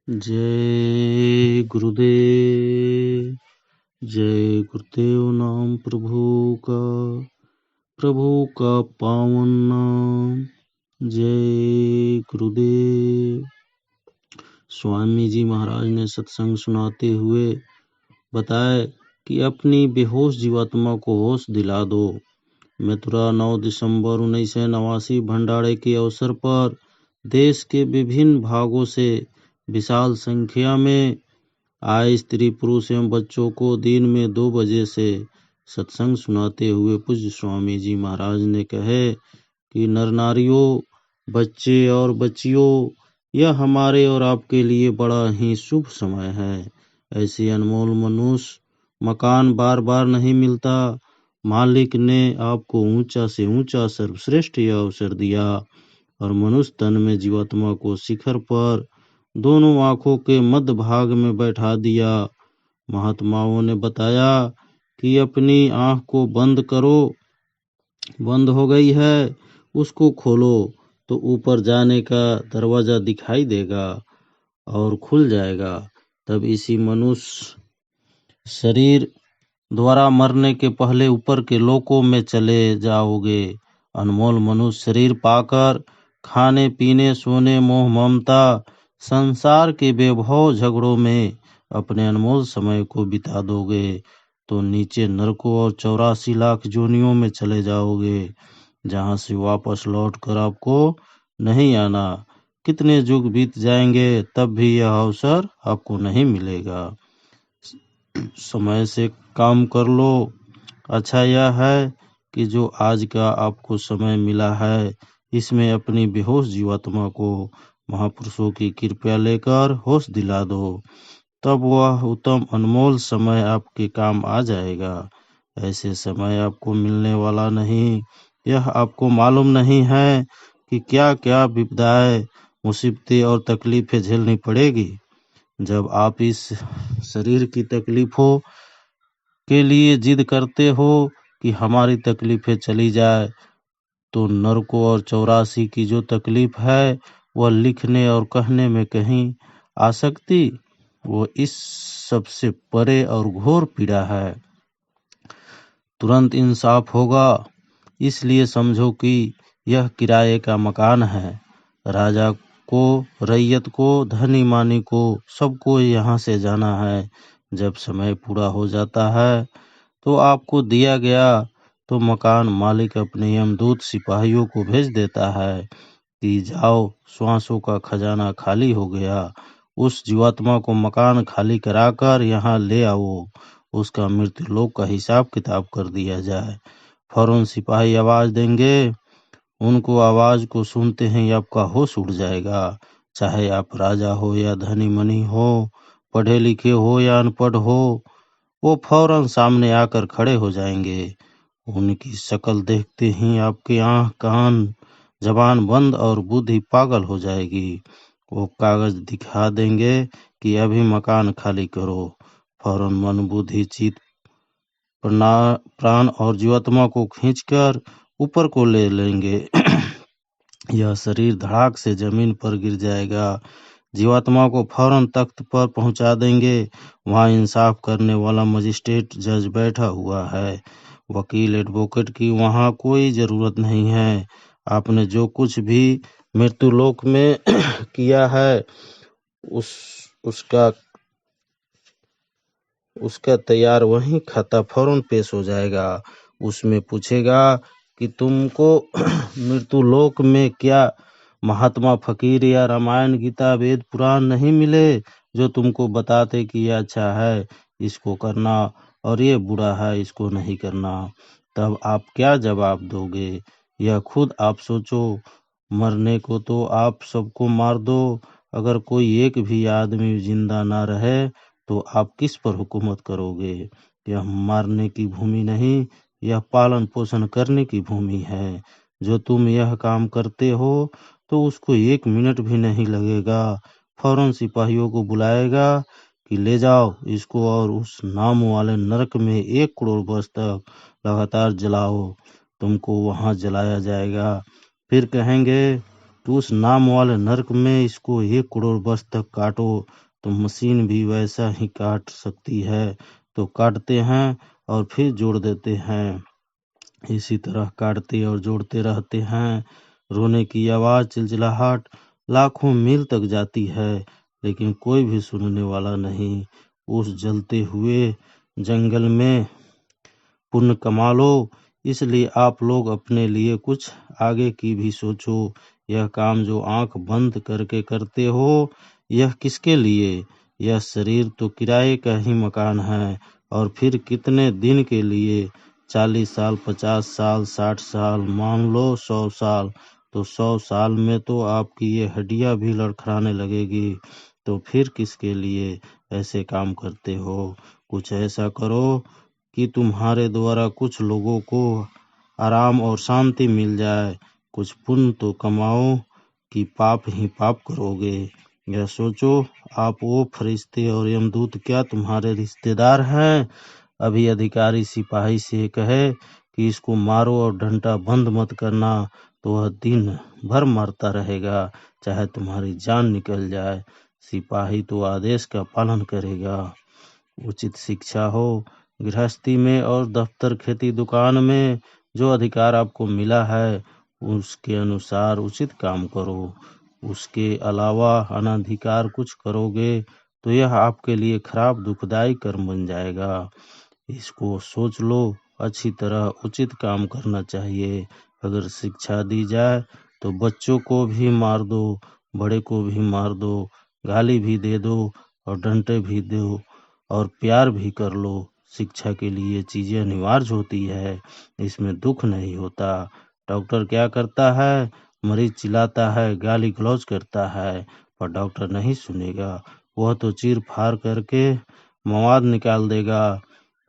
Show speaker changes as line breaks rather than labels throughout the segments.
जय गुरुदेव। जय गुरुदेव नाम प्रभु का पावन नाम। जय गुरुदेव। स्वामी जी महाराज ने सत्संग सुनाते हुए बताया कि अपनी बेहोश जीवात्मा को होश दिला दो। मथुरा 9 दिसंबर 1989 भंडारे के अवसर पर देश के विभिन्न भागों से विशाल संख्या में आए स्त्री पुरुष एवं बच्चों को दिन में 2 बजे से सत्संग सुनाते हुए पूज्य स्वामी जी महाराज ने कहे कि नर नारियों, बच्चे और बच्चियों, यह हमारे और आपके लिए बड़ा ही शुभ समय है। ऐसे अनमोल मनुष्य मकान बार बार नहीं मिलता। मालिक ने आपको ऊंचा से ऊंचा सर्वश्रेष्ठ यह अवसर दिया और मनुष्य तन में जीवात्मा को शिखर पर दोनों आंखों के मध्य भाग में बैठा दिया। महात्माओं ने बताया कि अपनी आंख को बंद करो, बंद हो गई है, उसको खोलो तो ऊपर जाने का दरवाजा दिखाई देगा और खुल जाएगा। तब इसी मनुष्य शरीर द्वारा मरने के पहले ऊपर के लोकों में चले जाओगे। अनमोल मनुष्य शरीर पाकर खाने पीने, सोने, मोह ममता, संसार के बेभव झगड़ों में अपने अनमोल समय को बिता दोगे तो नीचे नरकों और 84 लाख जोनियों में चले जाओगे, जहां से वापस लौटकर आपको नहीं आना। कितने युग बीत जाएंगे तब भी यह अवसर आपको नहीं मिलेगा। समय से काम कर लो। अच्छा यह है कि जो आज का आपको समय मिला है, इसमें अपनी बेहोश जीवात्मा को महापुरुषों की कृपा लेकर होश दिला दो, तब वह उत्तम अनमोल समय आपके काम आ जाएगा। ऐसे समय आपको मिलने वाला नहीं। यह आपको मालूम नहीं है कि क्या क्या विपदाएं, मुसीबतें और तकलीफें झेलनी पड़ेगी। जब आप इस शरीर की तकलीफों के लिए जिद करते हो कि हमारी तकलीफें चली जाए, तो नरकों और 84 की जो तकलीफ है वह लिखने और कहने में कहीं आ सकती। वो इस सबसे परे और घोर पीड़ा है। तुरंत इंसाफ होगा। इसलिए समझो कि यह किराए का मकान है। राजा को, रैयत को, धनी मानी को, सबको यहाँ से जाना है। जब समय पूरा हो जाता है तो आपको दिया गया तो मकान मालिक अपने यमदूत सिपाहियों को भेज देता है कि जाओ, श्वासों का खजाना खाली हो गया, उस जीवात्मा को मकान खाली कराकर यहाँ ले आओ, उसका मृत्यु लोक का हिसाब किताब कर दिया जाए। फौरन सिपाही आवाज देंगे। उनको आवाज को सुनते ही आपका होश उड़ जाएगा। चाहे आप राजा हो या धनी मनी हो, पढ़े लिखे हो या अनपढ़ हो, वो फौरन सामने आकर खड़े हो जाएंगे। उनकी शक्ल देखते ही आपकी आंख, कान, जबान बंद और बुद्धि पागल हो जाएगी। वो कागज दिखा देंगे कि अभी मकान खाली करो। फौरन मन, बुद्धि, चित्त, प्राण और जीवात्मा को खींचकर ऊपर को ले लेंगे। यह शरीर धड़ाक से जमीन पर गिर जाएगा। जीवात्मा को फौरन तख्त पर पहुंचा देंगे। वहां इंसाफ करने वाला मजिस्ट्रेट जज बैठा हुआ है। वकील, एडवोकेट की वहां कोई जरूरत नहीं है। आपने जो कुछ भी मृत्युलोक में किया है उसका तैयार वहीं खाता फौरन पेश हो जाएगा। उसमें पूछेगा कि तुमको मृत्युलोक में क्या महात्मा फकीर या रामायण, गीता, वेद, पुराण नहीं मिले जो तुमको बताते कि यह अच्छा है, इसको करना, और ये बुरा है, इसको नहीं करना। तब आप क्या जवाब दोगे? यह खुद आप सोचो। मरने को तो आप सबको मार दो। अगर कोई एक भी आदमी जिंदा ना रहे तो आप किस पर हुकूमत करोगे? यह मारने की भूमि नहीं, यह पालन पोषण करने की भूमि है। जो तुम यह काम करते हो तो उसको 1 मिनट भी नहीं लगेगा। फौरन सिपाहियों को बुलाएगा कि ले जाओ इसको और उस नाम वाले नरक में 1 करोड़ वर्ष तक लगातार जलाओ। तुमको वहां जलाया जाएगा। फिर कहेंगे तो उस नाम वाले नरक में इसको 1 करोड़ वर्ष तक काटो तो मशीन भी वैसा ही काट सकती है। तो काटते हैं और फिर जोड़ देते हैं, इसी तरह काटते और जोड़ते रहते हैं। रोने की आवाज, चिलचिलाहट लाखों मील तक जाती है, लेकिन कोई भी सुनने वाला नहीं। उस जलते हुए जंगल में पुण्य कमा लो। इसलिए आप लोग अपने लिए कुछ आगे की भी सोचो। यह काम जो आंख बंद करके करते हो, यह किसके लिए? यह शरीर तो किराए का ही मकान है, और फिर कितने दिन के लिए? 40 साल, 50 साल, 60 साल, मान लो 100 साल। तो 100 साल में तो आपकी ये हड्डियां भी लड़खड़ाने लगेगी। तो फिर किसके लिए ऐसे काम करते हो? कुछ ऐसा करो कि तुम्हारे द्वारा कुछ लोगों को आराम और शांति मिल जाए। कुछ पुण्य तो कमाओ कि पाप ही पाप करोगे। यह सोचो, आप वो फरिश्ते और यमदूत क्या तुम्हारे रिश्तेदार हैं? अभी अधिकारी सिपाही से कहे कि इसको मारो और डंडा बंद मत करना, तो वह दिन भर मारता रहेगा, चाहे तुम्हारी जान निकल जाए। सिपाही तो आदेश का पालन करेगा। उचित शिक्षा हो। गृहस्थी में और दफ्तर, खेती, दुकान में जो अधिकार आपको मिला है, उसके अनुसार उचित काम करो। उसके अलावा अनधिकार कुछ करोगे तो यह आपके लिए खराब, दुखदायी कर्म बन जाएगा। इसको सोच लो। अच्छी तरह उचित काम करना चाहिए। अगर शिक्षा दी जाए तो बच्चों को भी मार दो, बड़े को भी मार दो, गाली भी दे दो और डंडे भी दो और प्यार भी कर लो। शिक्षा के लिए चीजें अनिवार्य होती है, इसमें दुख नहीं होता। डॉक्टर क्या करता है? मरीज चिल्लाता है, गाली गलौज करता है, पर डॉक्टर नहीं सुनेगा। वह तो चीर फाड़ करके मवाद निकाल देगा।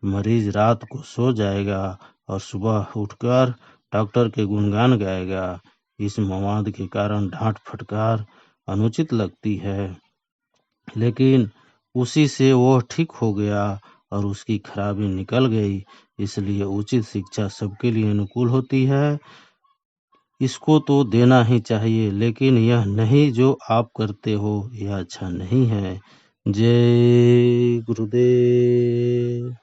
मरीज रात को सो जाएगा और सुबह उठकर डॉक्टर के गुणगान गाएगा। इस मवाद के कारण डांट फटकार अनुचित लगती है, लेकिन उसी से वह ठीक हो गया और उसकी खराबी निकल गई। इसलिए उचित शिक्षा सबके लिए अनुकूल होती है। इसको तो देना ही चाहिए, लेकिन यह नहीं जो आप करते हो, यह अच्छा नहीं है। जय गुरुदेव।